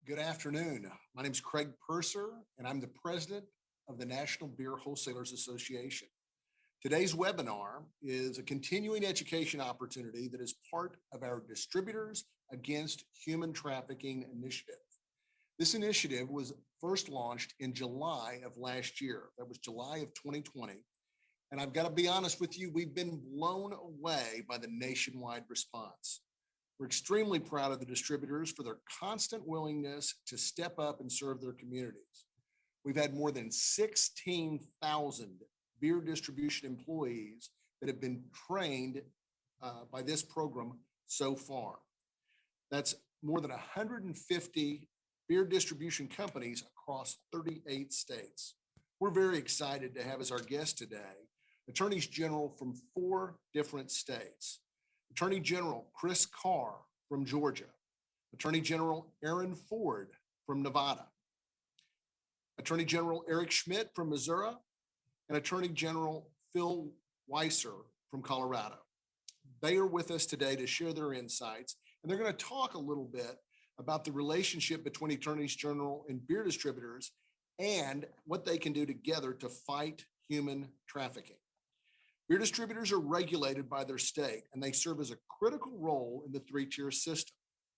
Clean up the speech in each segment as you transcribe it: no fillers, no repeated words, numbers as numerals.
Good afternoon. My name is Craig Purser, and I'm the president of the National Beer Wholesalers Association. Today's webinar is a continuing education opportunity that is part of our Distributors Against Human Trafficking initiative. This initiative was first launched in July of last year. That was July of 2020. And I've got to be honest with you, we've been blown away by the nationwide response. We're extremely proud of the distributors for their constant willingness to step up and serve their communities. We've had more than 16,000 beer distribution employees that have been trained by this program so far. That's more than 150 beer distribution companies across 38 states. We're very excited to have as our guest today attorneys general from 4 different states. Attorney General Chris Carr from Georgia, Attorney General Aaron Ford from Nevada, Attorney General Eric Schmitt from Missouri, and Attorney General Phil Weiser from Colorado. They are with us today to share their insights, and they're going to talk a little bit about the relationship between attorneys general and beer distributors and what they can do together to fight human trafficking. Beer distributors are regulated by their state, and they serve as a critical role in the 3-tier system.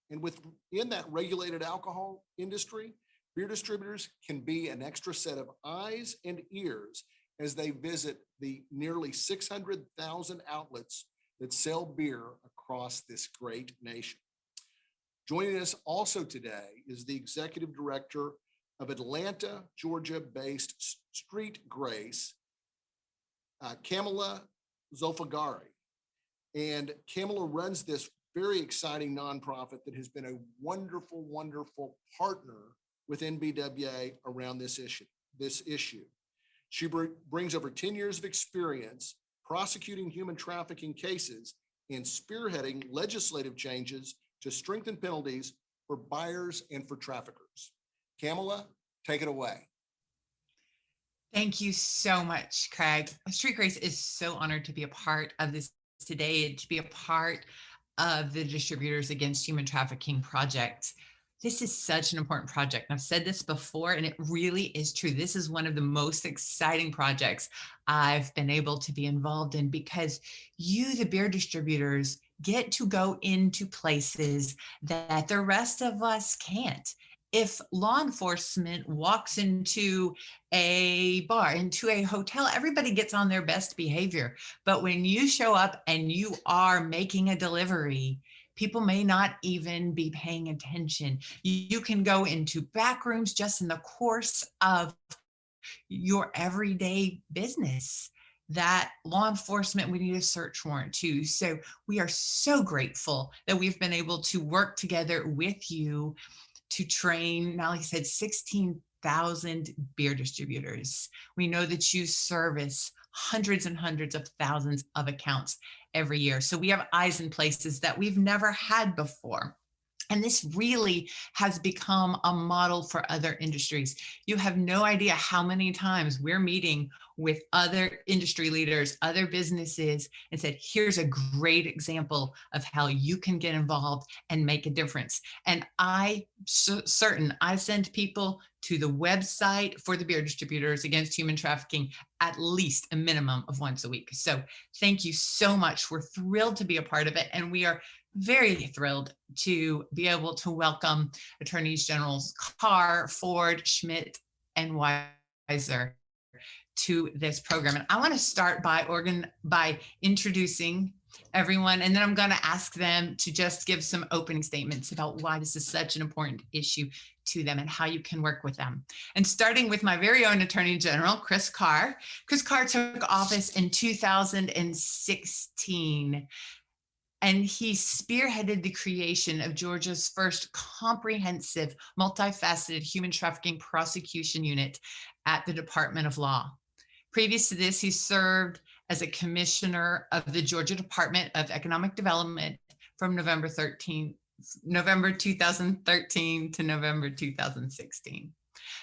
And within that regulated alcohol industry, beer distributors can be an extra set of eyes and ears as they visit the nearly 600,000 outlets that sell beer across this great nation. Joining us also today is the executive director of Atlanta, Georgia-based Street Grace, Kamala Zolfagari. And Kamala runs this very exciting nonprofit that has been a wonderful, wonderful partner with NBWA around this issue. She brings over 10 years of experience prosecuting human trafficking cases and spearheading legislative changes to strengthen penalties for buyers and for traffickers. Kamala, take it away. Thank you so much, Craig. Street Grace is so honored to be a part of this today and to be a part of the Distributors Against Human Trafficking project. This is such an important project. I've said this before, and it really is true. This is one of the most exciting projects I've been able to be involved in because you, the beer distributors, get to go into places that the rest of us can't. If law enforcement walks into a bar, into a hotel, everybody gets on their best behavior. But when you show up and you are making a delivery, people may not even be paying attention. You can go into back rooms just in the course of your everyday business that law enforcement would need a search warrant to. So we are so grateful that we've been able to work together with you to train, like I said, 16,000 beer distributors. We know that you service hundreds and hundreds of thousands of accounts every year. So we have eyes in places that we've never had before. And this really has become a model for other industries. You have no idea how many times we're meeting with other industry leaders, other businesses, and said, here's a great example of how you can get involved and make a difference. And I send people to the website for the Beer Distributors Against Human Trafficking at least a minimum of once a week. So thank you so much. We're thrilled to be a part of it. And we are very thrilled to be able to welcome Attorneys Generals Carr, Ford, Schmitt, and Weiser to this program. And I want to start by introducing everyone, and then I'm going to ask them to just give some opening statements about why this is such an important issue to them and how you can work with them. And starting with my very own Attorney General, Chris Carr. Chris Carr took office in 2016. And he spearheaded the creation of Georgia's first comprehensive, multifaceted human trafficking prosecution unit at the Department of Law. Previous to this, he served as a commissioner of the Georgia Department of Economic Development from November 2013 to November 2016.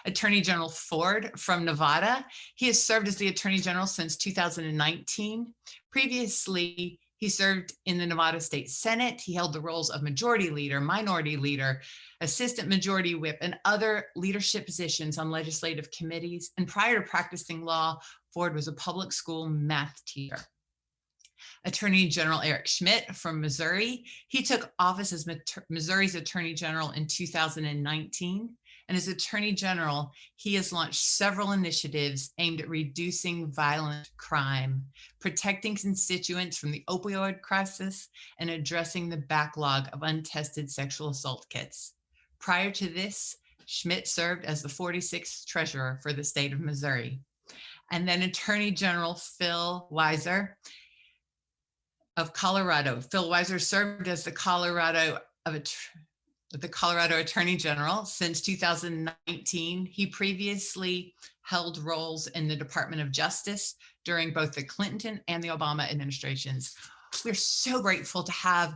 Attorney General Ford from Nevada. He has served as the Attorney General since 2019. Previously, He served in the Nevada State Senate. He held the roles of majority leader, minority leader, assistant majority whip, and other leadership positions on legislative committees. And prior to practicing law, Ford was a public school math teacher. Attorney General Eric Schmitt from Missouri. He took office as Missouri's Attorney General in 2019. And as Attorney General, he has launched several initiatives aimed at reducing violent crime, protecting constituents from the opioid crisis, and addressing the backlog of untested sexual assault kits. Prior to this, Schmitt served as the 46th treasurer for the state of Missouri. And then Attorney General Phil Weiser of Colorado. Phil Weiser served as the Colorado Attorney General since 2019. He previously held roles in the Department of Justice during both the Clinton and the Obama administrations. We're so grateful to have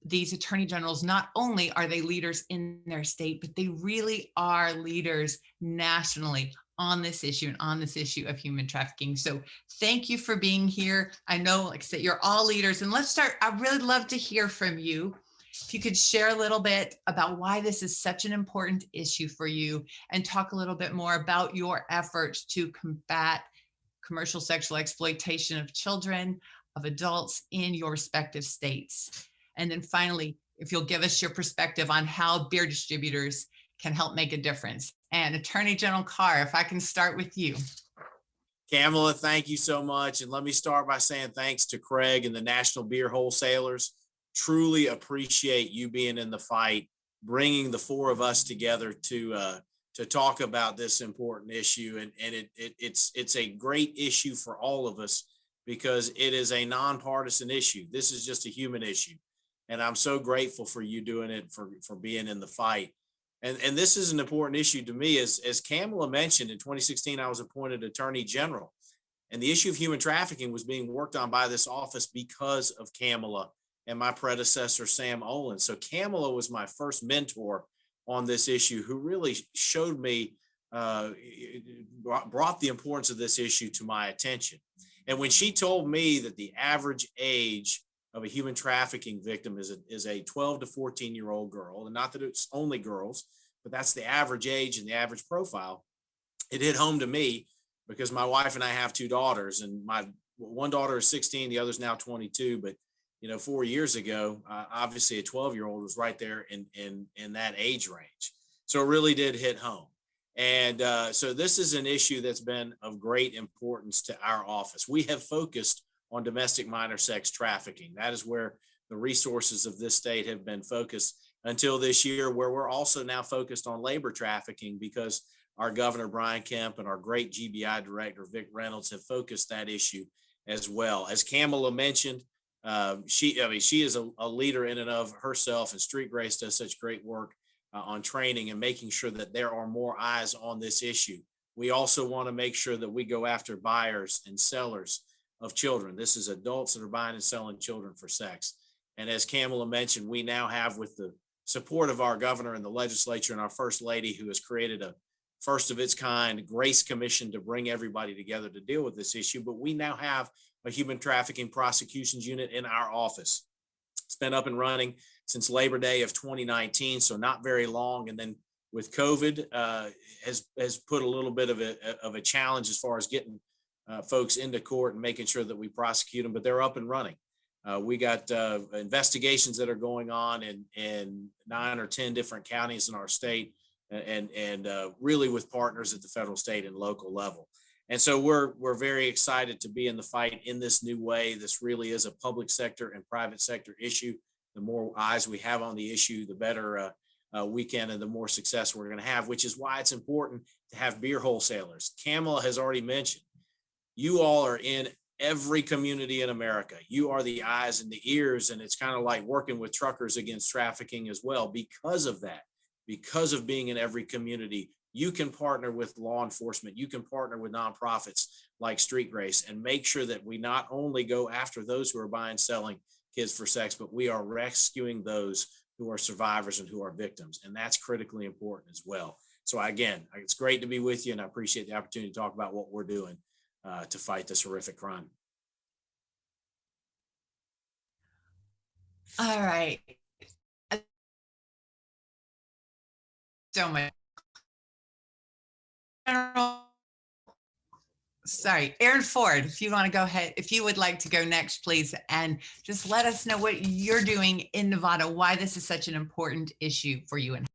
these attorney generals. Not only are they leaders in their state, but they really are leaders nationally on this issue and on this issue of human trafficking. So thank you for being here. I know, like I said, you're all leaders. And let's start. I'd really love to hear from you. If you could share a little bit about why this is such an important issue for you, and talk a little bit more about your efforts to combat commercial sexual exploitation of children, of adults in your respective states. And then finally, if you'll give us your perspective on how beer distributors can help make a difference. And Attorney General Carr, if I can start with you. Kamala, thank you so much. And let me start by saying thanks to Craig and the National Beer Wholesalers. Truly appreciate you being in the fight, bringing the four of us together to talk about this important issue. And it's a great issue for all of us because it is a nonpartisan issue. This is just a human issue. And I'm so grateful for you doing it, for being in the fight. And this is an important issue to me. As Kamala mentioned, in 2016, I was appointed Attorney General. And the issue of human trafficking was being worked on by this office because of Kamala and my predecessor, Sam Olin. So Kamala was my first mentor on this issue, who really showed me, brought the importance of this issue to my attention. And when she told me that the average age of a human trafficking victim is a 12 to 14-year-old girl, and not that it's only girls, but that's the average age and the average profile, it hit home to me because my wife and I have two daughters, and my one daughter is 16, the other's now 22. But 4 years ago, obviously a 12-year-old was right there in that age range. So it really did hit home. And so this is an issue that's been of great importance to our office. We have focused on domestic minor sex trafficking. That is where the resources of this state have been focused until this year, where we're also now focused on labor trafficking because our Governor Brian Kemp and our great GBI Director Vic Reynolds have focused that issue as well. As Kamala mentioned, she is a leader in and of herself, and Street Grace does such great work on training and making sure that there are more eyes on this issue. We also want to make sure that we go after buyers and sellers of children. This is adults that are buying and selling children for sex. And as Kamala mentioned, we now have, with the support of our governor and the legislature and our first lady, who has created a first of its kind Grace Commission to bring everybody together to deal with this issue. But we now have a human trafficking prosecutions unit in our office. It's been up and running since Labor Day of 2019, so not very long. And then with COVID, has put a little bit of a challenge as far as getting folks into court and making sure that we prosecute them, but they're up and running. We got investigations that are going on in 9 or 10 different counties in our state, and really with partners at the federal, state, and local level. And so we're very excited to be in the fight in this new way. This really is a public sector and private sector issue. The more eyes we have on the issue, the better we can, and the more success we're going to have, which is why it's important to have beer wholesalers. Kamala has already mentioned, you all are in every community in America. You are the eyes and the ears, and it's kind of like working with truckers against trafficking as well. Because of that, because of being in every community, you can partner with law enforcement. You can partner with nonprofits like Street Grace and make sure that we not only go after those who are buying, selling kids for sex, but we are rescuing those who are survivors and who are victims. And that's critically important as well. So again, it's great to be with you, and I appreciate the opportunity to talk about what we're doing to fight this horrific crime. All right. So much. Sorry, Aaron Ford, if you want to go ahead, if you would like to go next, please, and just let us know what you're doing in Nevada, why this is such an important issue for you. And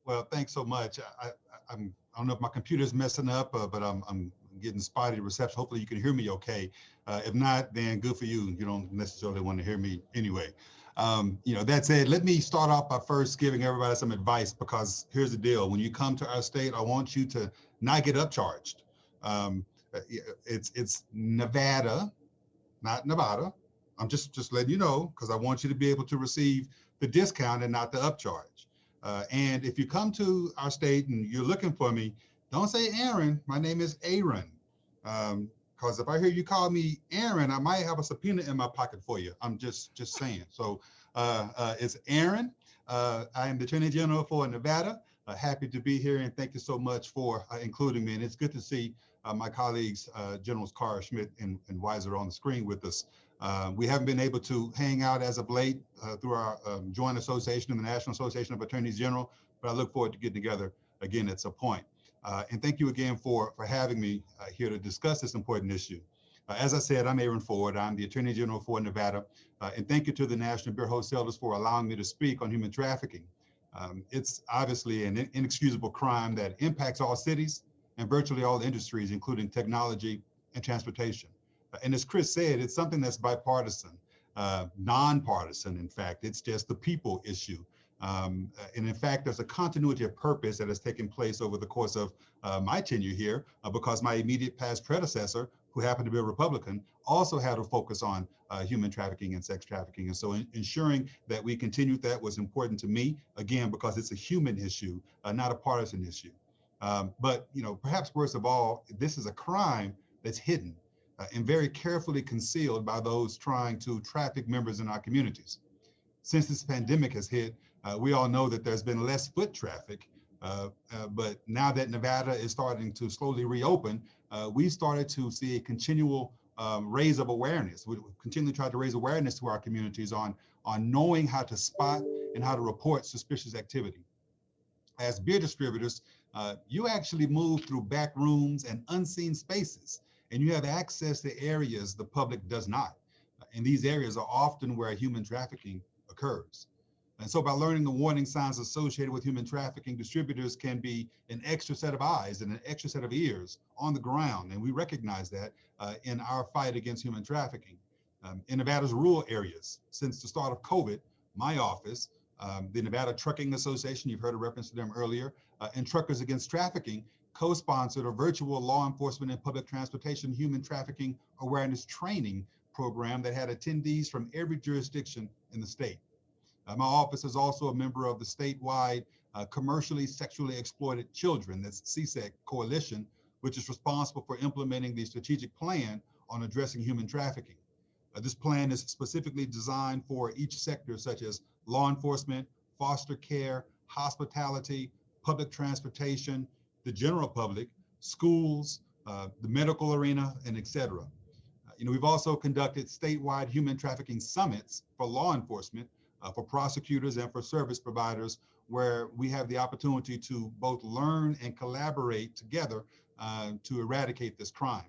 Well, thanks so much. I don't know if my computer's messing up, but I'm getting spotty reception. Hopefully you can hear me okay. If not, then good for you. You don't necessarily want to hear me anyway. That said, let me start off by first giving everybody some advice, because here's the deal. When you come to our state, I want you to not get upcharged. It's Nevada, not Nevada. I'm just letting you know, because I want you to be able to receive the discount and not the upcharge. And if you come to our state and you're looking for me, don't say Aaron. My name is Aaron. Because if I hear you call me Aaron, I might have a subpoena in my pocket for you. I'm just saying. So it's Aaron. I am the Attorney General for Nevada. Happy to be here, and thank you so much for including me. And it's good to see my colleagues, Generals Carr, Schmitt, and Weiser on the screen with us. We haven't been able to hang out as of late through our joint association and the National Association of Attorneys General, but I look forward to getting together again at some point. And thank you again for having me here to discuss this important issue. As I said, I'm Aaron Ford. I'm the Attorney General for Nevada. And thank you to the National Bureau Wholesalers for allowing me to speak on human trafficking. It's obviously an inexcusable crime that impacts all cities and virtually all industries, including technology and transportation. And as Chris said, it's something that's bipartisan, nonpartisan. In fact, it's just the people issue. And in fact, there's a continuity of purpose that has taken place over the course of my tenure here, because my immediate past predecessor, who happened to be a Republican, also had a focus on human trafficking and sex trafficking. And so ensuring that we continued that was important to me, again, because it's a human issue, not a partisan issue. But perhaps worst of all, this is a crime that's hidden and very carefully concealed by those trying to traffic members in our communities. Since this pandemic has hit, we all know that there's been less foot traffic, but now that Nevada is starting to slowly reopen, we started to see a continual raise of awareness. We continually try to raise awareness to our communities on knowing how to spot and how to report suspicious activity. As beer distributors, you actually move through back rooms and unseen spaces, and you have access to areas the public does not. And these areas are often where human trafficking occurs. And so by learning the warning signs associated with human trafficking, distributors can be an extra set of eyes and an extra set of ears on the ground. And we recognize that in our fight against human trafficking. In Nevada's rural areas, since the start of COVID, my office, the Nevada Trucking Association, you've heard a reference to them earlier, and Truckers Against Trafficking, co-sponsored a virtual law enforcement and public transportation human trafficking awareness training program that had attendees from every jurisdiction in the state. My office is also a member of the statewide Commercially Sexually Exploited Children, that's CSEC Coalition, which is responsible for implementing the strategic plan on addressing human trafficking. This plan is specifically designed for each sector, such as law enforcement, foster care, hospitality, public transportation, the general public, schools, the medical arena, and et cetera. We've also conducted statewide human trafficking summits for law enforcement, for prosecutors, and for service providers, where we have the opportunity to both learn and collaborate together to eradicate this crime.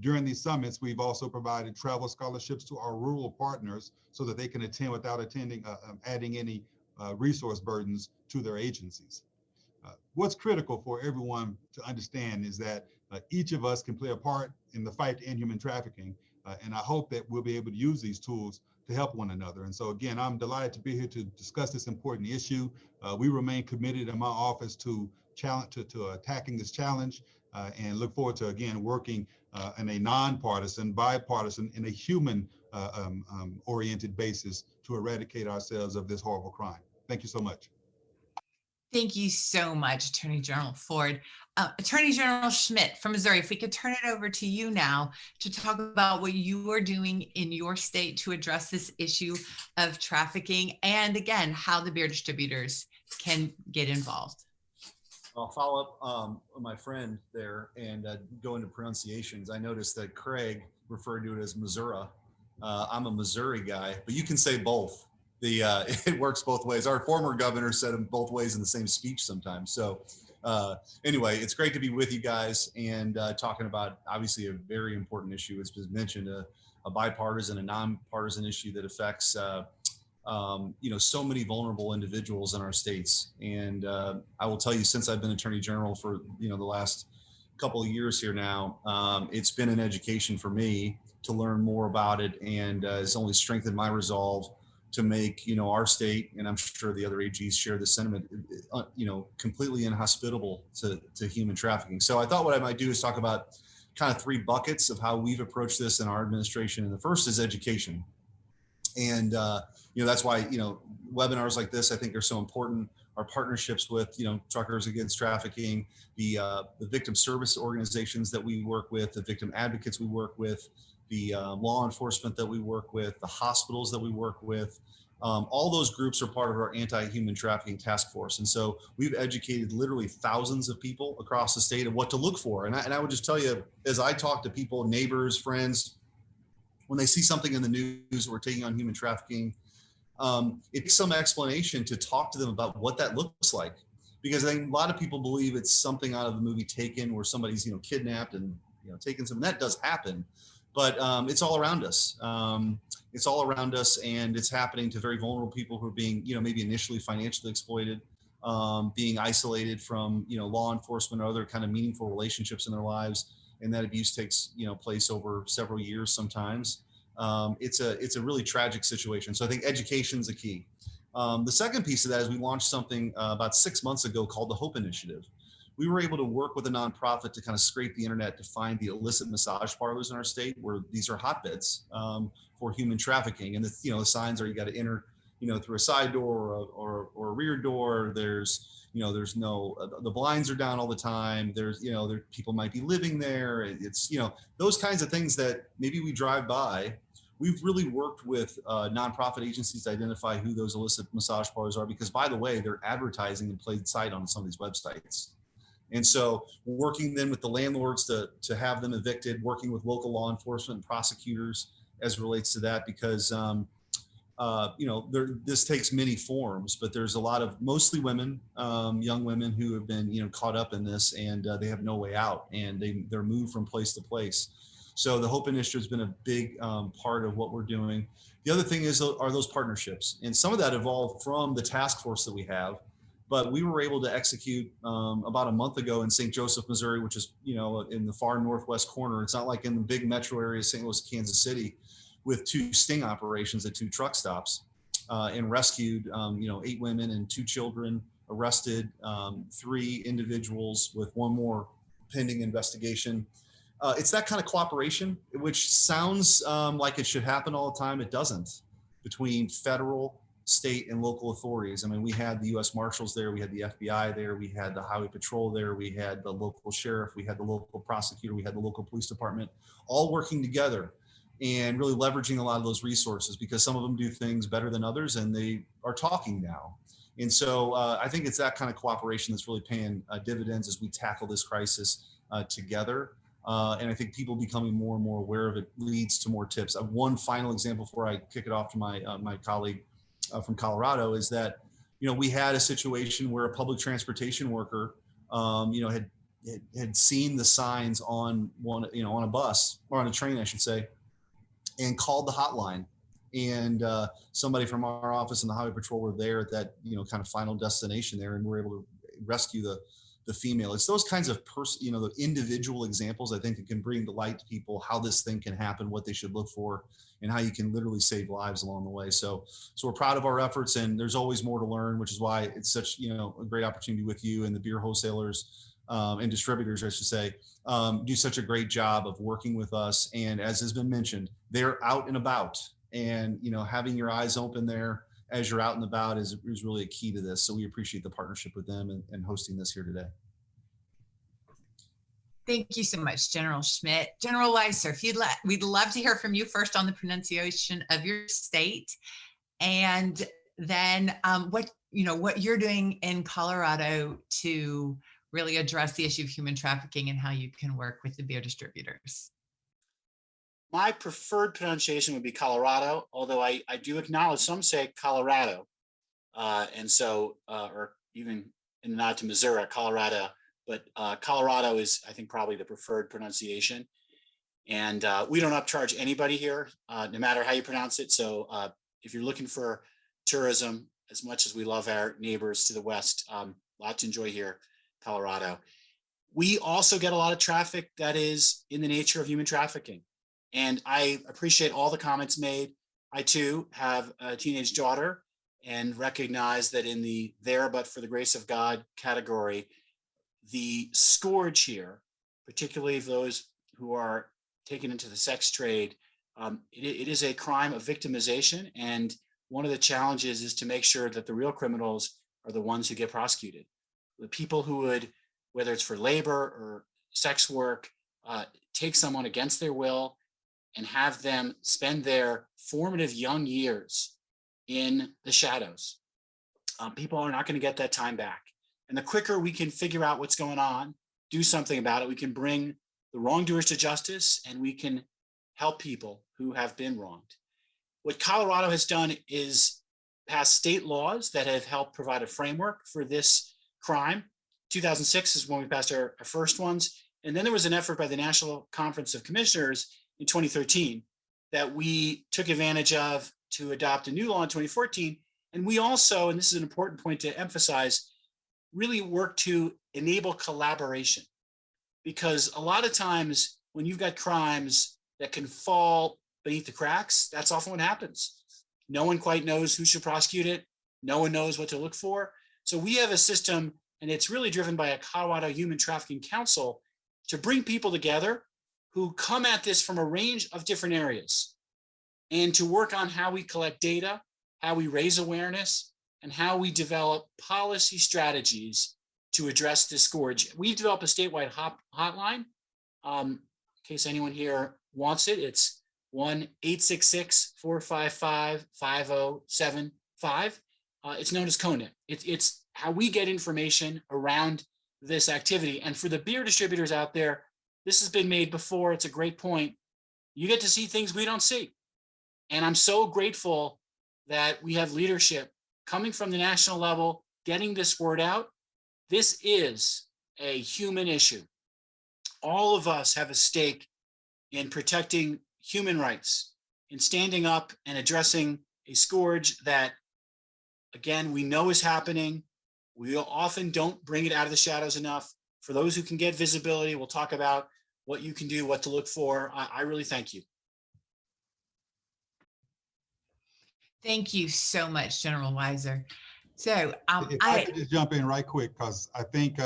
During these summits, we've also provided travel scholarships to our rural partners so that they can attend without adding any resource burdens to their agencies. What's critical for everyone to understand is that each of us can play a part in the fight to end human trafficking, and I hope that we'll be able to use these tools to help one another. And so again, I'm delighted to be here to discuss this important issue. We remain committed in my office to attacking this challenge, and look forward to, again, working in a nonpartisan, bipartisan, and a human oriented basis to eradicate ourselves of this horrible crime. Thank you so much. thank you so much, Attorney General Ford. Attorney General Schmitt from Missouri, if we could turn it over to you now to talk about what you are doing in your state to address this issue of trafficking, and again, how the beer distributors can get involved. I'll follow up on my friend there and go into pronunciations. I noticed that Craig referred to it as Missouri, I'm a Missouri guy, but you can say both. It works both ways. Our former governor said them both ways in the same speech sometimes. So anyway, it's great to be with you guys and talking about obviously a very important issue. It's been mentioned, a bipartisan, a nonpartisan issue that affects so many vulnerable individuals in our states. And I will tell you, since I've been Attorney General for the last couple of years here now, it's been an education for me to learn more about it, and it's only strengthened my resolve to make our state, and I'm sure the other AGs share the sentiment, completely inhospitable to human trafficking. So I thought what I might do is talk about kind of three buckets of how we've approached this in our administration. And the first is education. And that's why webinars like this I think are so important. Our partnerships with Truckers Against Trafficking, the victim service organizations that we work with, the victim advocates we work with, the law enforcement that we work with, the hospitals that we work with. All those groups are part of our anti-human trafficking task force. And so we've educated literally thousands of people across the state of what to look for. And I would just tell you, as I talk to people, neighbors, friends, when they see something in the news, we're taking on human trafficking, it takes some explanation to talk to them about what that looks like. Because I think a lot of people believe it's something out of the movie Taken, where somebody's kidnapped and taken some. That does happen, but it's all around us. It's all around us, and it's happening to very vulnerable people who are being maybe initially financially exploited, being isolated from law enforcement or other kind of meaningful relationships in their lives. And that abuse takes place over several years sometimes. It's a really tragic situation. So I think education is a key. The second piece of that is we launched something about 6 months ago called the Hope Initiative. We were able to work with a nonprofit to kind of scrape the internet to find the illicit massage parlors in our state, where these are hotbeds for human trafficking. And the signs are, you got to enter through a side door or a rear door. There's the blinds are down all the time. There's people might be living there. It's those kinds of things that maybe we drive by. We've really worked with nonprofit agencies to identify who those illicit massage parlors are, because, by the way, they're advertising in plain sight on some of these websites. And so working then with the landlords to have them evicted, working with local law enforcement and prosecutors as it relates to that, because this takes many forms, but there's a lot of mostly women, young women who have been caught up in this, and they have no way out, and they're moved from place to place. So the Hope Initiative has been a big part of what we're doing. The other thing are those partnerships, and some of that evolved from the task force that we have. But we were able to execute about a month ago in St. Joseph, Missouri, which is in the far northwest corner. It's not like in the big metro area, St. Louis, Kansas City, with 2 sting operations at 2 truck stops, and rescued 8 women and 2 children, arrested 3 individuals with 1 more pending investigation. It's that kind of cooperation, which sounds like it should happen all the time. It doesn't, between federal, state, and local authorities. I mean, we had the U.S. Marshals there, we had the FBI there, we had the Highway Patrol there, we had the local sheriff, we had the local prosecutor, we had the local police department, all working together and really leveraging a lot of those resources, because some of them do things better than others, and they are talking now. And so I think it's that kind of cooperation that's really paying dividends as we tackle this crisis together. And I think people becoming more and more aware of it leads to more tips. One final example before I kick it off to my colleague from Colorado is that, we had a situation where a public transportation worker, had seen the signs on on a bus, or on a train, I should say, and called the hotline. And somebody from our office and the Highway Patrol were there at that, kind of final destination there, and were able to rescue the female. It's those kinds of the individual examples, I think, that can bring to light to people how this thing can happen, what they should look for, and how you can literally save lives along the way. So we're proud of our efforts, and there's always more to learn, which is why it's such, a great opportunity with you and the beer wholesalers and distributors, I should say, do such a great job of working with us. And as has been mentioned, they're out and about, and, having your eyes open there as you're out and about is really a key to this. So we appreciate the partnership with them and hosting this here today. Thank you so much, General Schmitt. General Weiser, we'd love to hear from you first on the pronunciation of your state, and then what you're doing in Colorado to really address the issue of human trafficking, and how you can work with the beer distributors. My preferred pronunciation would be Colorado, although I do acknowledge some say Colorado. And so, or even in the nod to Missouri, Colorado, but Colorado is, I think, probably the preferred pronunciation. And we don't upcharge anybody here, no matter how you pronounce it. So if you're looking for tourism, as much as we love our neighbors to the west, a lot to enjoy here, Colorado. We also get a lot of traffic that is in the nature of human trafficking. And I appreciate all the comments made. I too have a teenage daughter and recognize that in the there but for the grace of God category, the scourge here, particularly those who are taken into the sex trade, it is a crime of victimization. And one of the challenges is to make sure that the real criminals are the ones who get prosecuted. The people who would, whether it's for labor or sex work, take someone against their will and have them spend their formative young years in the shadows. People are not going to get that time back. And the quicker we can figure out what's going on, do something about it, we can bring the wrongdoers to justice and we can help people who have been wronged. What Colorado has done is pass state laws that have helped provide a framework for this crime. 2006 is when we passed our first ones. And then there was an effort by the National Conference of Commissioners in 2013 that we took advantage of to adopt a new law in 2014. And we also, and this is an important point to emphasize, really work to enable collaboration. Because a lot of times when you've got crimes that can fall beneath the cracks, that's often what happens. No one quite knows who should prosecute it. No one knows what to look for. So we have a system, and it's really driven by a Colorado Human Trafficking Council, to bring people together who come at this from a range of different areas and to work on how we collect data, how we raise awareness, and how we develop policy strategies to address this scourge. We've developed a statewide hotline. In case anyone here wants it, it's 1-866-455-5075. It's known as CONIT. It's how we get information around this activity. And for the beer distributors out there, this has been made before. It's a great point. You get to see things we don't see. And I'm so grateful that we have leadership coming from the national level, getting this word out. This is a human issue. All of us have a stake in protecting human rights, in standing up and addressing a scourge that, again, we know is happening. We often don't bring it out of the shadows enough. For those who can get visibility, we'll talk about what you can do, what to look for. I really thank you. Thank you so much, General Weiser. So If I could just jump in right quick, because I think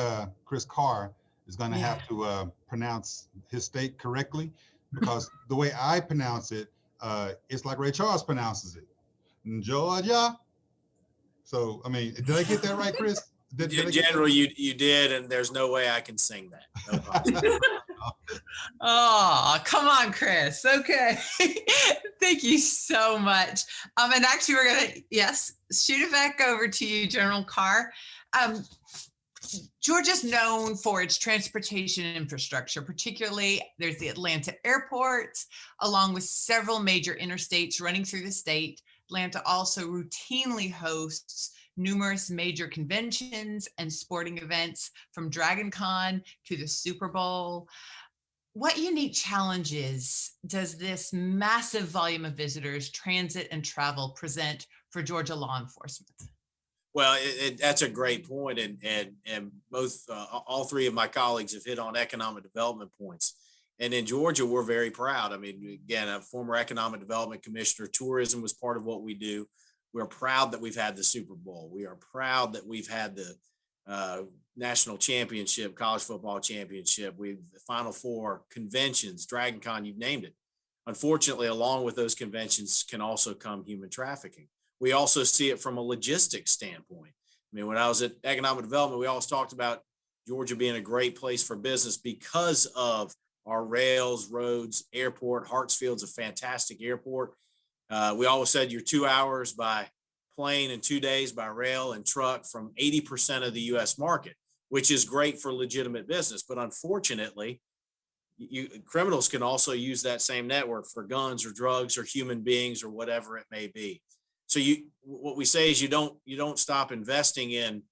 Chris Carr is going to have to pronounce his state correctly, because the way I pronounce it, it's like Ray Charles pronounces it, Georgia. So, I mean, did I get that right, Chris? General, you did, and there's no way I can sing that. No problem. Oh, come on, Chris. Okay. Thank you so much. And actually, we're going to, shoot it back over to you, General Carr. Georgia's known for its transportation infrastructure, particularly there's the Atlanta airport, along with several major interstates running through the state. Atlanta also routinely hosts numerous major conventions and sporting events, from Dragon Con to the Super Bowl. What unique challenges does this massive volume of visitors, transit, and travel present for Georgia law enforcement? Well, that's a great point, and both all three of my colleagues have hit on economic development points. And in Georgia, we're very proud. I mean, again, a former economic development commissioner, tourism was part of what we do. We're proud that we've had the Super Bowl. We are proud that we've had the national championship, college football championship. We've the Final Four, conventions, Dragon Con, you've named it. Unfortunately, along with those conventions can also come human trafficking. We also see it from a logistics standpoint. I mean, when I was at economic development, we always talked about Georgia being a great place for business because of our rails, roads, airport. Hartsfield's a fantastic airport. We always said you're 2 hours by plane and 2 days by rail and truck from 80% of the U.S. market, which is great for legitimate business. But unfortunately, criminals can also use that same network for guns or drugs or human beings or whatever it may be. So what we say is you don't stop investing in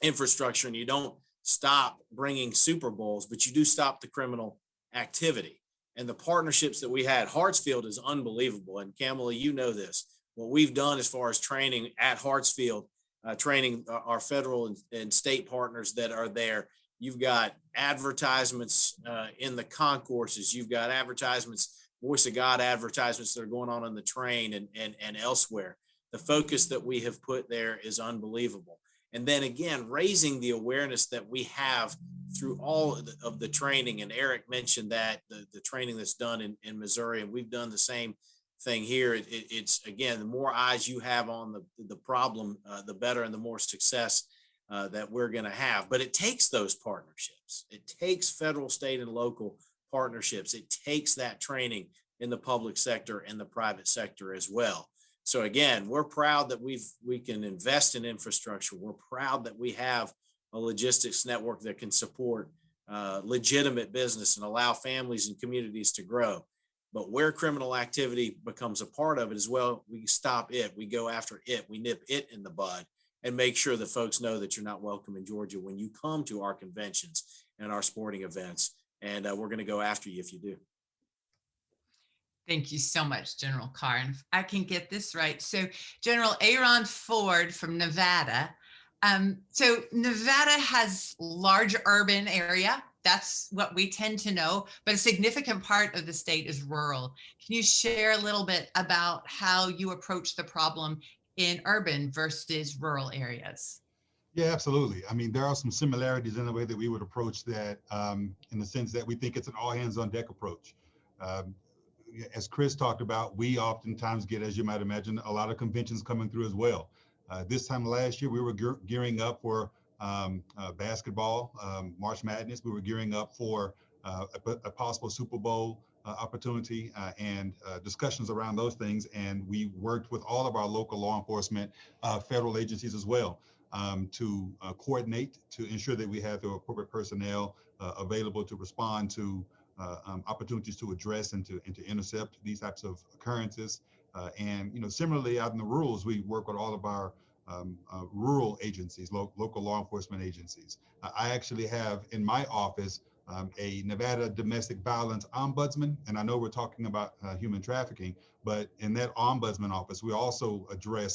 infrastructure and you don't stop bringing Super Bowls, but you do stop the criminal activity. And the partnerships that we had, Hartsfield is unbelievable. And Kamala, you know this. What we've done as far as training at Hartsfield, training our federal and state partners that are there. You've got advertisements in the concourses. You've got advertisements, Voice of God advertisements that are going on the train and elsewhere. The focus that we have put there is unbelievable. And then again, raising the awareness that we have through all of the training. And Eric mentioned that the training that's done in Missouri, and we've done the same thing here. It's again, the more eyes you have on the problem, the better and the more success that we're going to have. But it takes those partnerships. It takes federal, state, and local partnerships. It takes that training in the public sector and the private sector as well. So again, we're proud that we can invest in infrastructure. We're proud that we have a logistics network that can support legitimate business and allow families and communities to grow. But where criminal activity becomes a part of it as well, we stop it. We go after it. We nip it in the bud and make sure that folks know that you're not welcome in Georgia when you come to our conventions and our sporting events. And we're going to go after you if you do. Thank you so much, General Carr. And if I can get this right. So General Aaron Ford from Nevada. So Nevada has large urban area. That's what we tend to know, but a significant part of the state is rural. Can you share a little bit about how you approach the problem in urban versus rural areas? Yeah, absolutely. I mean, there are some similarities in the way that we would approach that, in the sense that we think it's an all hands on deck approach. As Chris talked about, we oftentimes get, as you might imagine, a lot of conventions coming through as well. This time last year, we were gearing up for basketball, March Madness. We were gearing up for a possible Super Bowl opportunity and discussions around those things. And we worked with all of our local law enforcement, federal agencies as well, to coordinate to ensure that we had the appropriate personnel available to respond to opportunities to address and to intercept these types of occurrences. And similarly, out in the rurals, we work with all of our rural agencies, local law enforcement agencies. I actually have in my office a Nevada domestic violence ombudsman, and I know we're talking about human trafficking, but in that ombudsman office, we also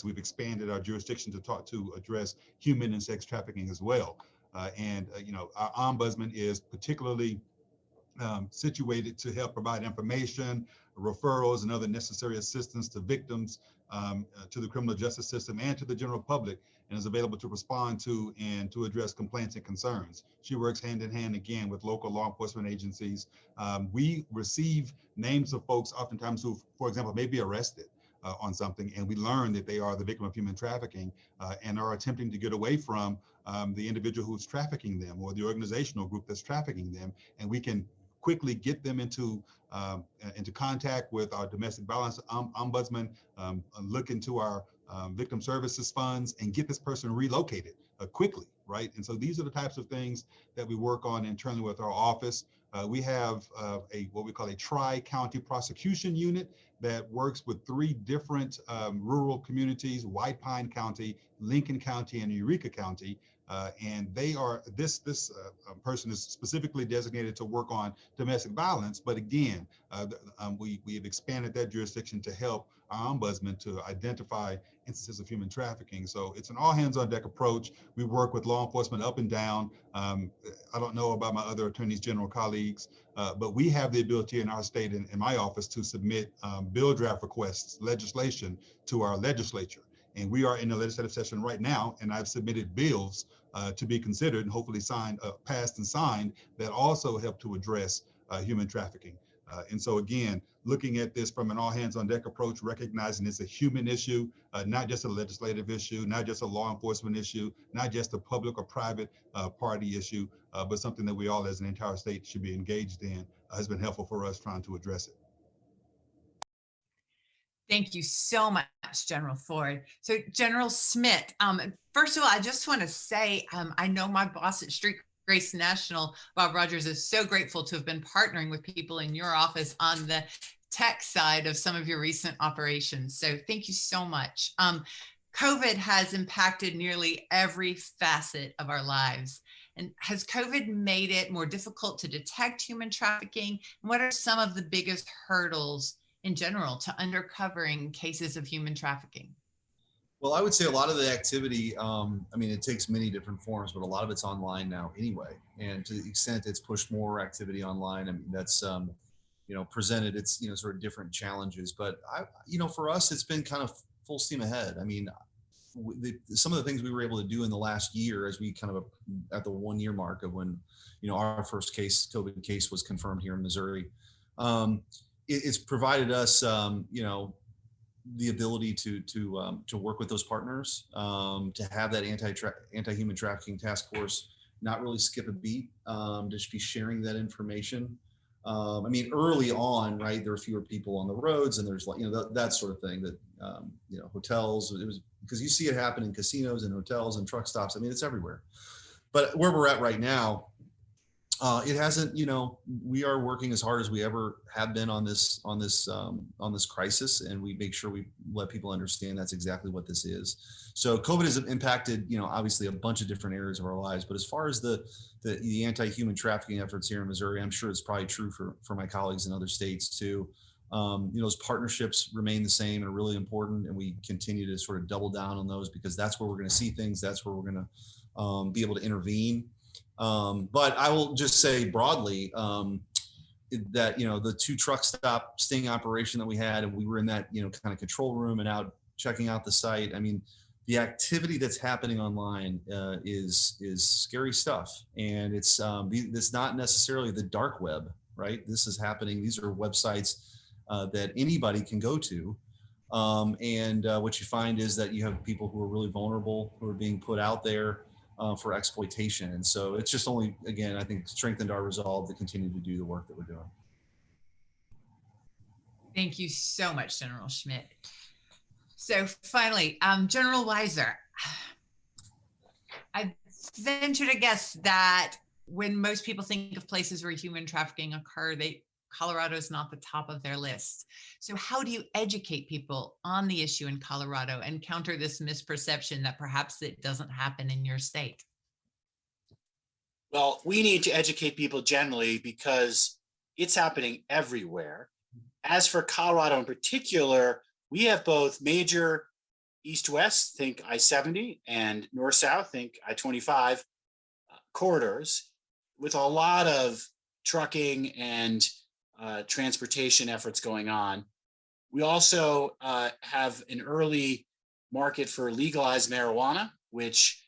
we've expanded our jurisdiction to address human and sex trafficking as well. Our ombudsman is particularly situated to help provide information, referrals, and other necessary assistance to victims, to the criminal justice system and to the general public, and is available to respond to and to address complaints and concerns. She works hand in hand again with local law enforcement agencies. We receive names of folks oftentimes who, for example, may be arrested on something, and we learn that they are the victim of human trafficking and are attempting to get away from the individual who's trafficking them or the organizational group that's trafficking them, and we can quickly get them into contact with our domestic violence ombudsman, look into our victim services funds, and get this person relocated quickly, right? And so these are the types of things that we work on internally with our office. We have what we call a tri-county prosecution unit that works with 3 different rural communities: White Pine County, Lincoln County, and Eureka County. And this person is specifically designated to work on domestic violence. But again, we have expanded that jurisdiction to help our ombudsman to identify instances of human trafficking. So it's an all hands on deck approach. We work with law enforcement up and down. I don't know about my other attorneys general colleagues, but we have the ability in our state, in my office, to submit bill draft requests, legislation to our legislature. And we are in the legislative session right now, and I've submitted bills to be considered and hopefully passed and signed that also help to address human trafficking. And so again, looking at this from an all hands on deck approach, recognizing it's a human issue, not just a legislative issue, not just a law enforcement issue, not just a public or private party issue, but something that we all as an entire state should be engaged in, has been helpful for us trying to address it. Thank you so much, General Ford. So General Schmitt, first of all, I just want to say, I know my boss at Street Grace National, Bob Rogers is so grateful to have been partnering with people in your office on the tech side of some of your recent operations. So thank you so much. COVID has impacted nearly every facet of our lives. And has COVID made it more difficult to detect human trafficking? And what are some of the biggest hurdles in general to uncovering cases of human trafficking? Well, I would say a lot of the activity, I mean, it takes many different forms, but a lot of it's online now anyway. And to the extent it's pushed more activity online, I mean, that's, presented its, sort of different challenges. But for us, it's been kind of full steam ahead. I mean, some of the things we were able to do in the last year, as we kind of at the 1 year mark of when, our first COVID case was confirmed here in Missouri, it's provided us, the ability to work with those partners, to have that anti-human trafficking task force not really skip a beat, just be sharing that information. I mean, early on, right, there are fewer people on the roads, and there's that sort of thing that hotels. It was because you see it happen in casinos and hotels and truck stops. I mean, it's everywhere. But where we're at right now, it hasn't. We are working as hard as we ever have been on this crisis, and we make sure we let people understand that's exactly what this is. So COVID has impacted, obviously a bunch of different areas of our lives. But as far as the anti-human trafficking efforts here in Missouri, I'm sure it's probably true for my colleagues in other states too. Those partnerships remain the same and are really important, and we continue to sort of double down on those because that's where we're going to see things. That's where we're going to be able to intervene. But I will just say broadly that, the 2 truck stop sting operation that we had, and we were in that, kind of control room and out checking out the site. I mean, the activity that's happening online is scary stuff. And it's not necessarily the dark web, right? This is happening. These are websites that anybody can go to. And what you find is that you have people who are really vulnerable, who are being put out there for exploitation. And so it's just only, again, I think strengthened our resolve to continue to do the work that we're doing. Thank you so much, General Schmitt. So finally, General Weiser, I venture to guess that when most people think of places where human trafficking occur, Colorado is not the top of their list. So how do you educate people on the issue in Colorado and counter this misperception that perhaps it doesn't happen in your state? Well, we need to educate people generally because it's happening everywhere. As for Colorado in particular, we have both major east-west, think I-70, and north-south, think I-25 corridors with a lot of trucking and transportation efforts going on. We also have an early market for legalized marijuana, which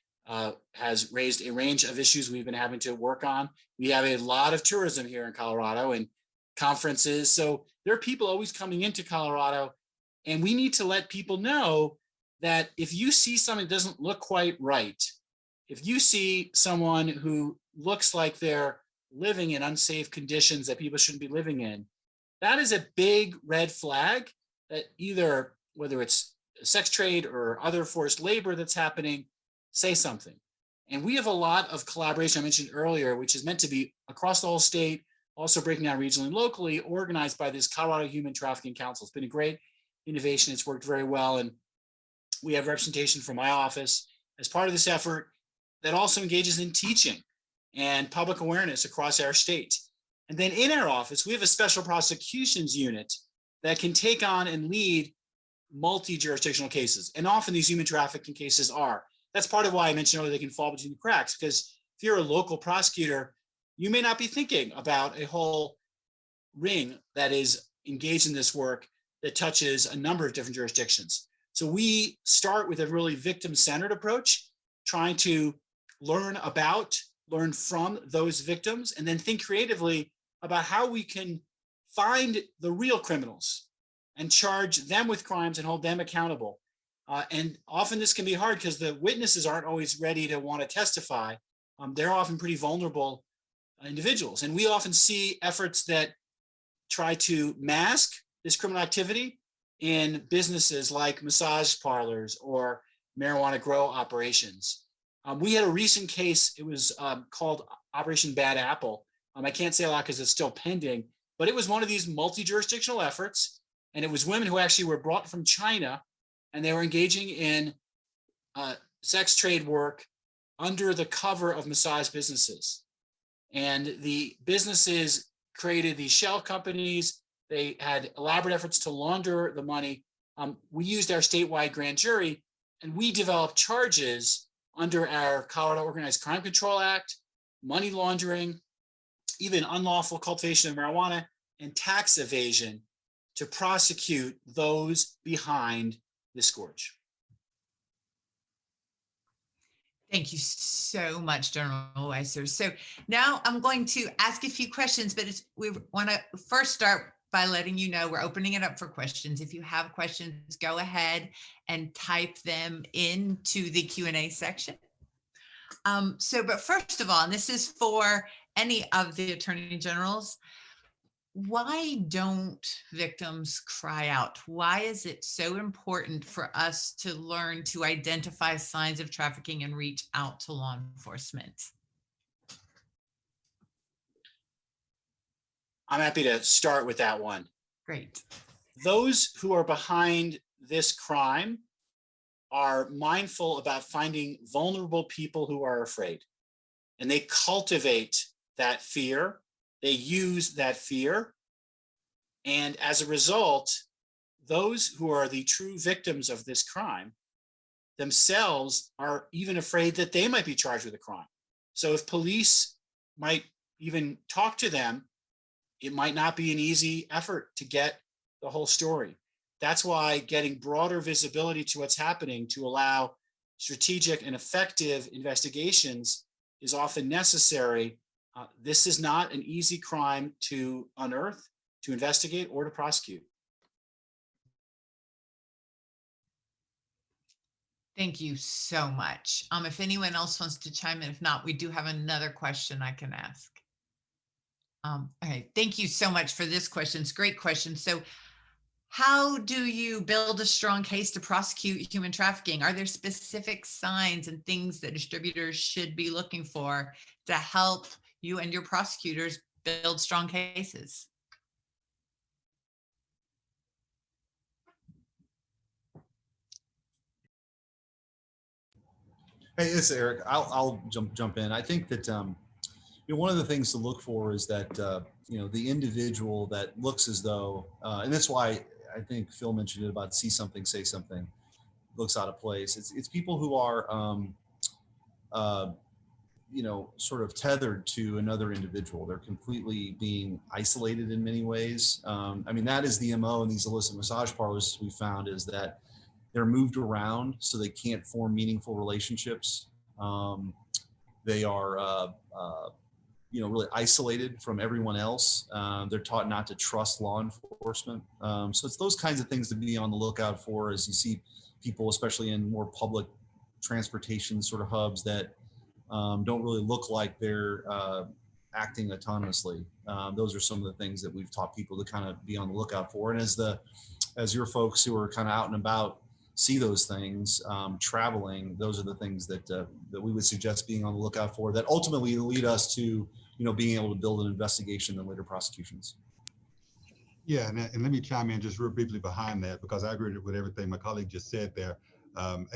has raised a range of issues we've been having to work on. We have a lot of tourism here in Colorado and conferences. So there are people always coming into Colorado, and we need to let people know that if you see something that doesn't look quite right, if you see someone who looks like they're living in unsafe conditions that people shouldn't be living in, that is a big red flag that either, whether it's sex trade or other forced labor that's happening, say something. And we have a lot of collaboration I mentioned earlier, which is meant to be across the whole state, also breaking down regionally and locally, organized by this Colorado Human Trafficking Council. It's been a great innovation. It's worked very well. And we have representation from my office as part of this effort that also engages in teaching and public awareness across our state. And then in our office, we have a special prosecutions unit that can take on and lead multi-jurisdictional cases. And often these human trafficking cases are. That's part of why I mentioned earlier they can fall between the cracks, because if you're a local prosecutor, you may not be thinking about a whole ring that is engaged in this work that touches a number of different jurisdictions. So we start with a really victim-centered approach, trying to learn from those victims, and then think creatively about how we can find the real criminals and charge them with crimes and hold them accountable. And often this can be hard because the witnesses aren't always ready to want to testify. They're often pretty vulnerable individuals. And we often see efforts that try to mask this criminal activity in businesses like massage parlors or marijuana grow operations. We had a recent case. It was called Operation Bad Apple. I can't say a lot because it's still pending, but it was one of these multi-jurisdictional efforts. And it was women who actually were brought from China, and they were engaging in sex trade work under the cover of massage businesses. And the businesses created these shell companies. They had elaborate efforts to launder the money. We used our statewide grand jury, and we developed charges under our Colorado Organized Crime Control Act, money laundering, even unlawful cultivation of marijuana, and tax evasion to prosecute those behind the scourge. Thank you so much, General Weiser. So now I'm going to ask a few questions, but we want to first start by letting you know we're opening it up for questions. If you have questions, go ahead and type them into the Q&A section. But first of all, and this is for any of the attorney generals, why don't victims cry out? Why is it so important for us to learn to identify signs of trafficking and reach out to law enforcement? I'm happy to start with that one. Great. Those who are behind this crime are mindful about finding vulnerable people who are afraid, and they cultivate that fear. They use that fear. And as a result, those who are the true victims of this crime themselves are even afraid that they might be charged with a crime. So if police might even talk to them, it might not be an easy effort to get the whole story. That's why getting broader visibility to what's happening to allow strategic and effective investigations is often necessary. This is not an easy crime to unearth, to investigate, or to prosecute. Thank you so much. If anyone else wants to chime in, if not, we do have another question I can ask. Okay, thank you so much for this question. It's a great question. So how do you build a strong case to prosecute human trafficking? Are there specific signs and things that distributors should be looking for to help you and your prosecutors build strong cases? Hey, it's Eric. I'll jump in. I think that one of the things to look for is that the individual that looks as though, and that's why I think Phil mentioned it about see something, say something, looks out of place. It's people who are sort of tethered to another individual. They're completely being isolated in many ways. That is the MO in these illicit massage parlors we found, is that they're moved around so they can't form meaningful relationships. They are, really isolated from everyone else. They're taught not to trust law enforcement. So it's those kinds of things to be on the lookout for as you see people, especially in more public transportation sort of hubs that don't really look like they're acting autonomously. Those are some of the things that we've taught people to kind of be on the lookout for. And as your folks who are kind of out and about see those things traveling, those are the things that we would suggest being on the lookout for, that ultimately lead us to being able to build an investigation and later prosecutions. Yeah, and let me chime in just real briefly behind that, because I agree with everything my colleague just said there. And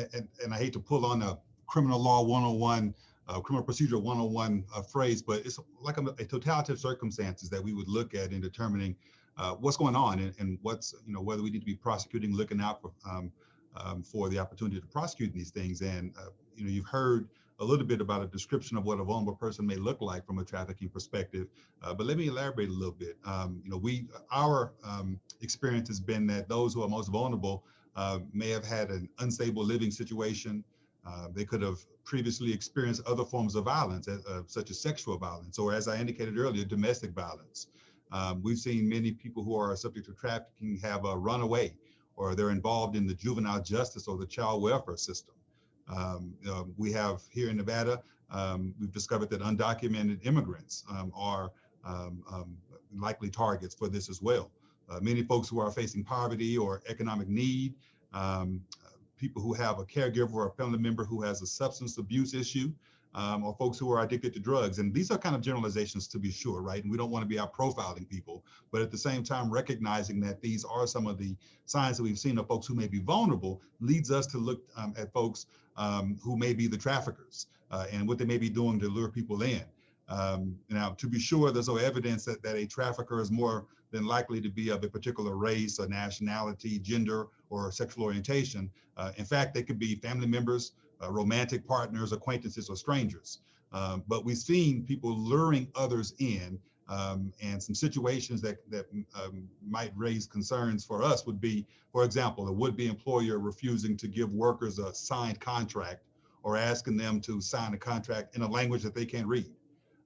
I hate to pull on a criminal law 101, criminal procedure 101 phrase, but it's like a totality of circumstances that we would look at in determining what's going on and what's, whether we need to be prosecuting, looking out for the opportunity to prosecute these things. And, you've heard a little bit about a description of what a vulnerable person may look like from a trafficking perspective. But let me elaborate a little bit. Our experience has been that those who are most vulnerable may have had an unstable living situation. They could have previously experienced other forms of violence, such as sexual violence, or, as I indicated earlier, domestic violence. We've seen many people who are subject to trafficking have run away, or they're involved in the juvenile justice or the child welfare system. We have here in Nevada, we've discovered that undocumented immigrants are likely targets for this as well. Many folks who are facing poverty or economic need, people who have a caregiver or a family member who has a substance abuse issue, or folks who are addicted to drugs. And these are kind of generalizations, to be sure, right? And we don't want to be out profiling people, but at the same time, recognizing that these are some of the signs that we've seen of folks who may be vulnerable leads us to look at folks who may be the traffickers and what they may be doing to lure people in. Now, to be sure, there's no evidence that a trafficker is more than likely to be of a particular race or nationality, gender, or sexual orientation. In fact, they could be family members, romantic partners, acquaintances, or strangers. But we've seen people luring others in, and some situations that might raise concerns for us would be, for example, a would-be employer refusing to give workers a signed contract or asking them to sign a contract in a language that they can't read.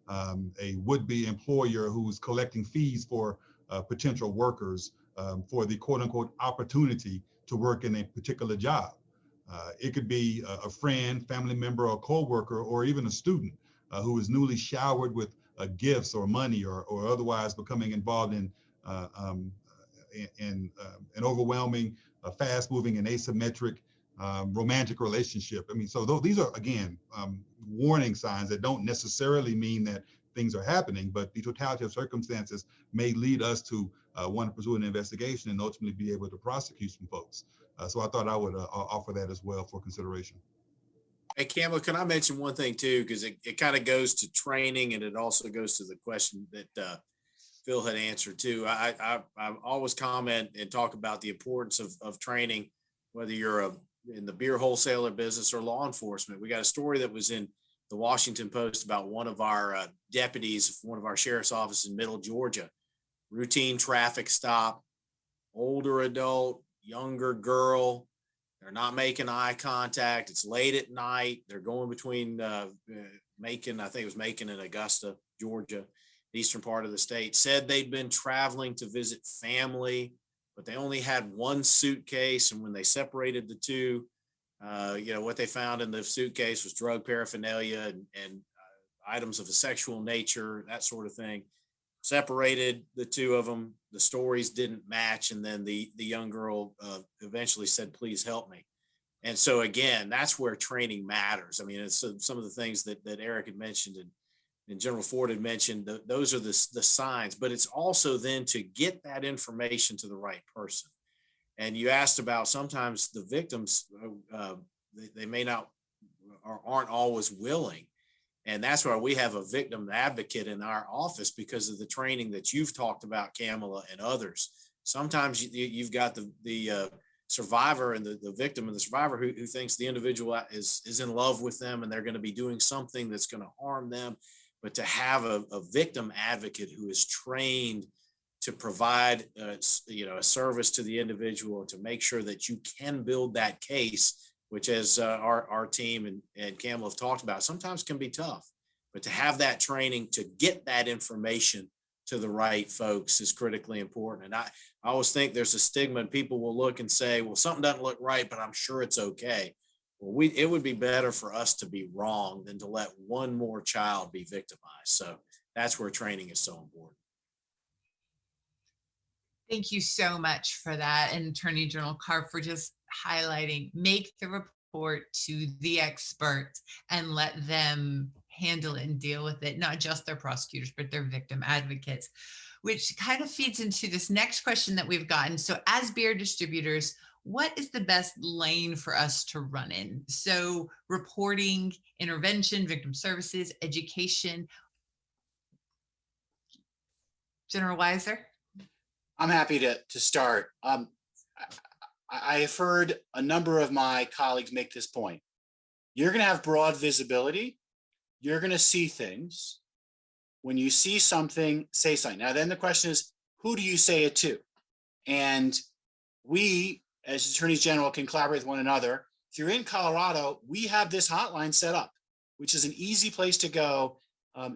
A would-be employer who's collecting fees for potential workers for the quote-unquote opportunity to work in a particular job. It could be a friend, family member, or co-worker, or even a student who is newly showered with gifts or money, or otherwise becoming involved in an overwhelming, fast-moving, and asymmetric romantic relationship. I mean, so these are, again, warning signs that don't necessarily mean that things are happening, but the totality of circumstances may lead us to want to pursue an investigation and ultimately be able to prosecute some folks. So I thought I would offer that as well for consideration. Hey, Campbell, can I mention one thing too? Because it kind of goes to training, and it also goes to the question that Phil had answered too. I always comment and talk about the importance of training, whether you're in the beer wholesaler business or law enforcement. We got a story that was in the Washington Post about one of our deputies, one of our sheriff's offices in Middle Georgia, routine traffic stop, older adult, younger girl. They're not making eye contact. It's late at night. They're going between Macon, I think it was Macon and Augusta, Georgia, eastern part of the state. Said they'd been traveling to visit family, but they only had one suitcase. And when they separated the two, what they found in the suitcase was drug paraphernalia and items of a sexual nature, that sort of thing. Separated the two of them. The stories didn't match. And then the young girl eventually said, "Please help me." And so, again, that's where training matters. I mean, it's some of the things that Eric had mentioned and General Ford had mentioned, those are the signs, but it's also then to get that information to the right person. And you asked about sometimes the victims, they may not or aren't always willing. And that's why we have a victim advocate in our office, because of the training that you've talked about, Kamala, and others. Sometimes you've got the survivor and the victim and the survivor who thinks the individual is in love with them and they're going to be doing something that's going to harm them. But to have a victim advocate who is trained to provide a service to the individual, to make sure that you can build that case, which as our team and Campbell have talked about, sometimes can be tough. But to have that training to get that information to the right folks is critically important. And I always think there's a stigma, and people will look and say, well, something doesn't look right, but I'm sure it's okay. Well, it would be better for us to be wrong than to let one more child be victimized. So that's where training is so important. Thank you so much for that. And Attorney General Carr for just highlighting, make the report to the experts and let them handle it and deal with it, not just their prosecutors, but their victim advocates, which kind of feeds into this next question that we've gotten. So as beer distributors, what is the best lane for us to run in? So reporting, intervention, victim services, education. General Weiser? I'm happy to start. I've heard a number of my colleagues make this point. You're going to have broad visibility. You're going to see things. When you see something, say something. Now, then the question is, who do you say it to? And we, as attorneys general, can collaborate with one another. If you're in Colorado, we have this hotline set up, which is an easy place to go.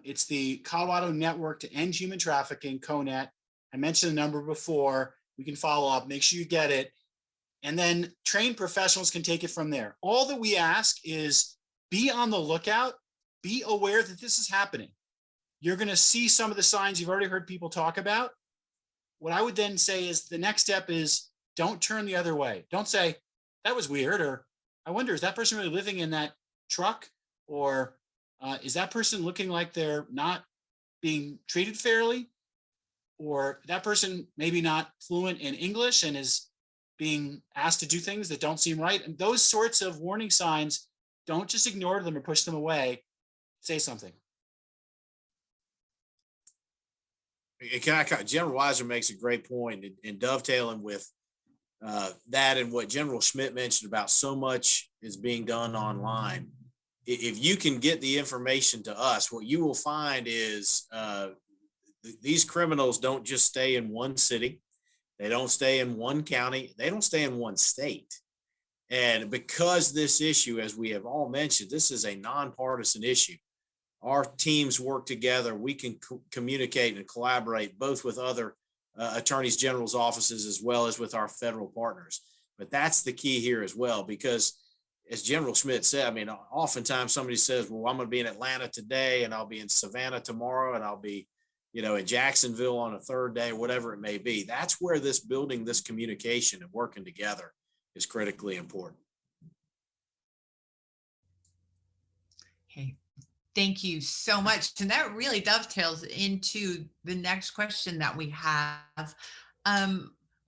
It's the Colorado Network to End Human Trafficking, CONET. I mentioned the number before. We can follow up, make sure you get it. And then trained professionals can take it from there. All that we ask is be on the lookout, be aware that this is happening. You're going to see some of the signs you've already heard people talk about. What I would then say is the next step is don't turn the other way. Don't say, that was weird, or I wonder, is that person really living in that truck? Or is that person looking like they're not being treated fairly? Or that person maybe not fluent in English and is being asked to do things that don't seem right? And those sorts of warning signs, don't just ignore them or push them away. Say something. General Weiser makes a great point in dovetailing with that and what General Schmitt mentioned about so much is being done online. If you can get the information to us, what you will find is these criminals don't just stay in one city. They don't stay in one county. They don't stay in one state. And because this issue, as we have all mentioned, this is a nonpartisan issue. Our teams work together. We can communicate and collaborate both with other attorneys general's offices as well as with our federal partners. But that's the key here as well, because as General Schmitt said, I mean, oftentimes somebody says, well, I'm going to be in Atlanta today and I'll be in Savannah tomorrow and I'll be, in Jacksonville on a third day, whatever it may be. That's where this building, this communication and working together is critically important. Okay. Thank you so much. And that really dovetails into the next question that we have.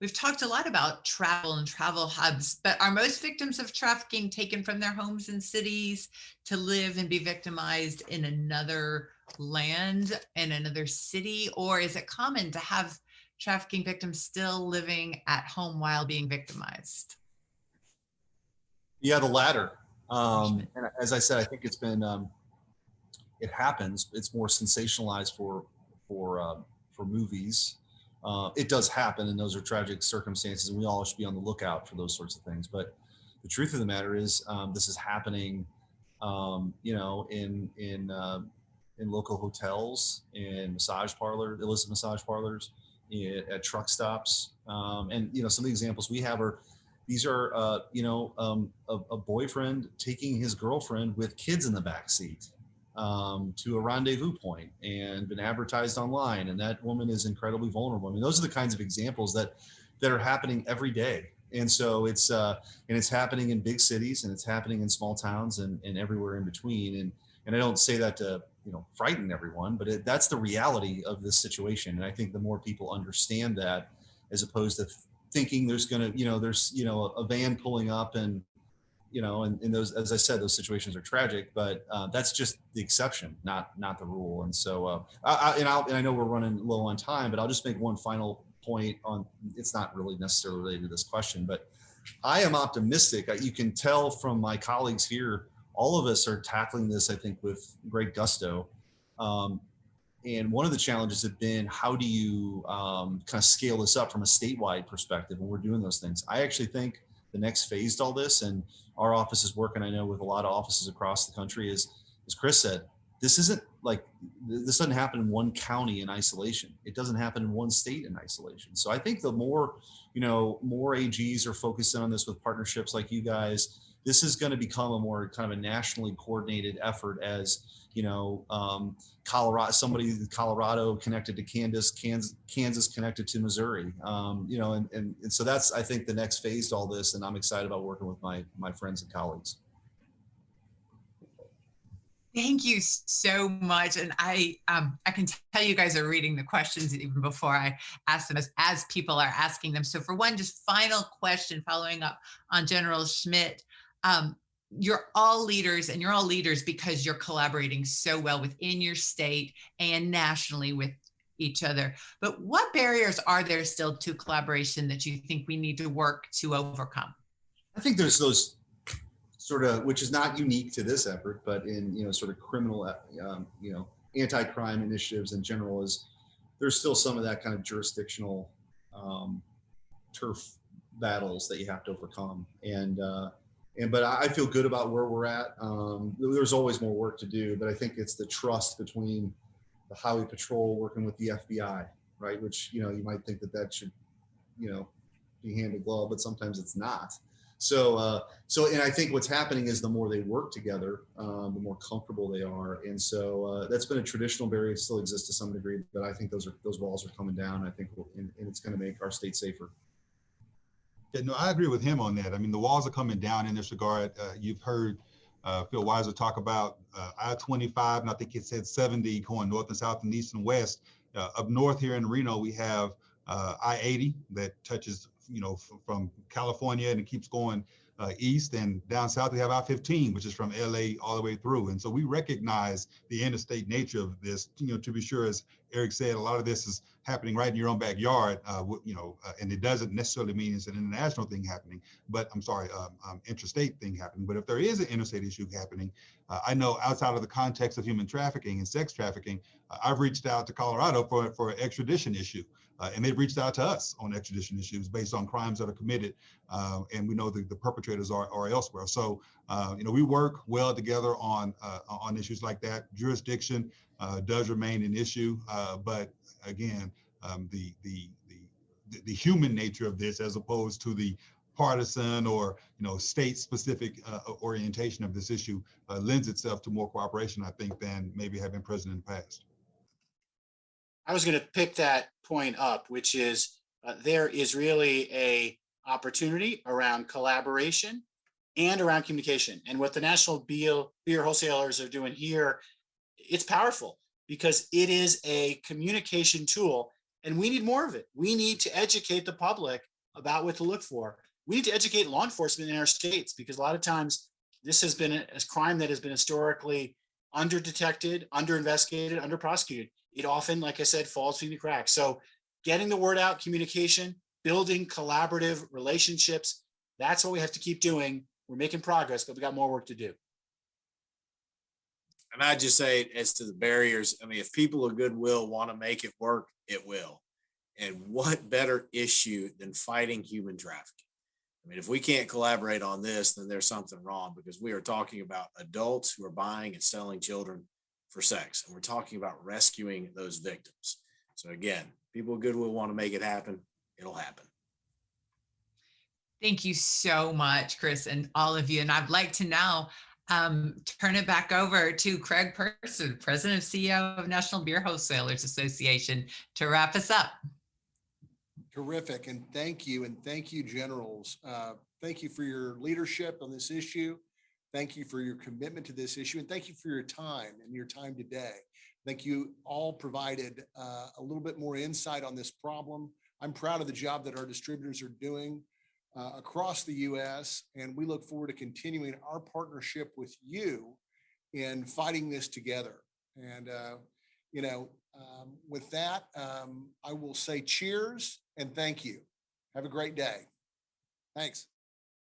We've talked a lot about travel and travel hubs, but are most victims of trafficking taken from their homes and cities to live and be victimized in another land, in another city? Or is it common to have trafficking victims still living at home while being victimized? Yeah, the latter. And as I said, I think it's been, it happens. It's more sensationalized for movies. It does happen, and those are tragic circumstances, and we all should be on the lookout for those sorts of things. But the truth of the matter is, this is happening, in local hotels, in massage parlors, illicit massage parlors, at truck stops, and some of the examples we have are. These are, a boyfriend taking his girlfriend with kids in the back seat to a rendezvous point and been advertised online. And that woman is incredibly vulnerable. I mean, those are the kinds of examples that are happening every day. And so it's happening in big cities and it's happening in small towns and everywhere in between. And I don't say that to, frighten everyone, but that's the reality of this situation. And I think the more people understand that, as opposed to thinking there's a van pulling up and those, as I said, those situations are tragic, but that's just the exception, not the rule. And so I know we're running low on time, but I'll just make one final point on, it's not really necessarily related to this question, but I am optimistic. You can tell from my colleagues here, all of us are tackling this, I think, with great gusto. And one of the challenges have been, how do you kind of scale this up from a statewide perspective when we're doing those things? I actually think the next phase to all this, and our office is working, I know, with a lot of offices across the country, is, as Chris said, this doesn't happen in one county in isolation. It doesn't happen in one state in isolation. So I think the more, more AGs are focusing on this with partnerships like you guys, this is going to become a more kind of a nationally coordinated effort as, Colorado connected to Kansas connected to Missouri, and so that's, I think, the next phase to all this. And I'm excited about working with my friends and colleagues. Thank you so much. And I can tell you guys are reading the questions even before I ask them as people are asking them. So for one, just final question following up on General Schmitt. You're all leaders, and you're all leaders because you're collaborating so well within your state and nationally with each other. But what barriers are there still to collaboration that you think we need to work to overcome? I think there's those sort of, which is not unique to this effort, but in, sort of criminal, anti-crime initiatives in general, is there's still some of that kind of jurisdictional turf battles that you have to overcome. But I feel good about where we're at. There's always more work to do, but I think it's the trust between the Highway Patrol working with the FBI, right? Which, you might think that should, be hand in glove, but sometimes it's not. So and I think what's happening is the more they work together, the more comfortable they are. And so that's been a traditional barrier. It still exists to some degree, but I think those walls are coming down. I think, and it's going to make our state safer. Yeah, no, I agree with him on that. I mean, the walls are coming down in this regard. You've heard Phil Weiser talk about I-25, and I think it said 70 going north and south and east and west. Up north here in Reno, we have I-80 that touches, from California and it keeps going east, and down south we have I-15, which is from LA all the way through. And so we recognize the interstate nature of this, to be sure, as Eric said, a lot of this is happening right in your own backyard, and it doesn't necessarily mean it's an international thing happening, but interstate thing happening. But if there is an interstate issue happening, I know outside of the context of human trafficking and sex trafficking, I've reached out to Colorado for an extradition issue. And they've reached out to us on extradition issues based on crimes that are committed. And we know that the perpetrators are elsewhere. So, we work well together on issues like that. Jurisdiction does remain an issue. But again, the human nature of this, as opposed to the partisan or state specific orientation of this issue, lends itself to more cooperation, I think, than maybe have been present in the past. I was going to pick that point up, which is there is really a opportunity around collaboration and around communication. And what the National Beer Wholesalers are doing here, it's powerful because it is a communication tool, and we need more of it. We need to educate the public about what to look for. We need to educate law enforcement in our states, because a lot of times this has been a crime that has been historically under-detected, under-investigated, under-prosecuted. It often, like I said, falls through the cracks. So getting the word out, communication, building collaborative relationships, that's what we have to keep doing. We're making progress, but we got more work to do. And I just say, as to the barriers, I mean, if people of goodwill want to make it work, it will. And what better issue than fighting human trafficking? I mean, if we can't collaborate on this, then there's something wrong, because we are talking about adults who are buying and selling children for sex. And we're talking about rescuing those victims. So again, people of goodwill want to make it happen. It'll happen. Thank you so much, Chris, and all of you. And I'd like to now turn it back over to Craig Person, President and CEO of National Beer Wholesalers Association, to wrap us up. Terrific. And thank you. And thank you, generals. Thank you for your leadership on this issue. Thank you for your commitment to this issue. And thank you for your time today. Thank you all provided a little bit more insight on this problem. I'm proud of the job that our distributors are doing across the U.S. And we look forward to continuing our partnership with you in fighting this together. And, with that, I will say cheers and thank you. Have a great day. Thanks.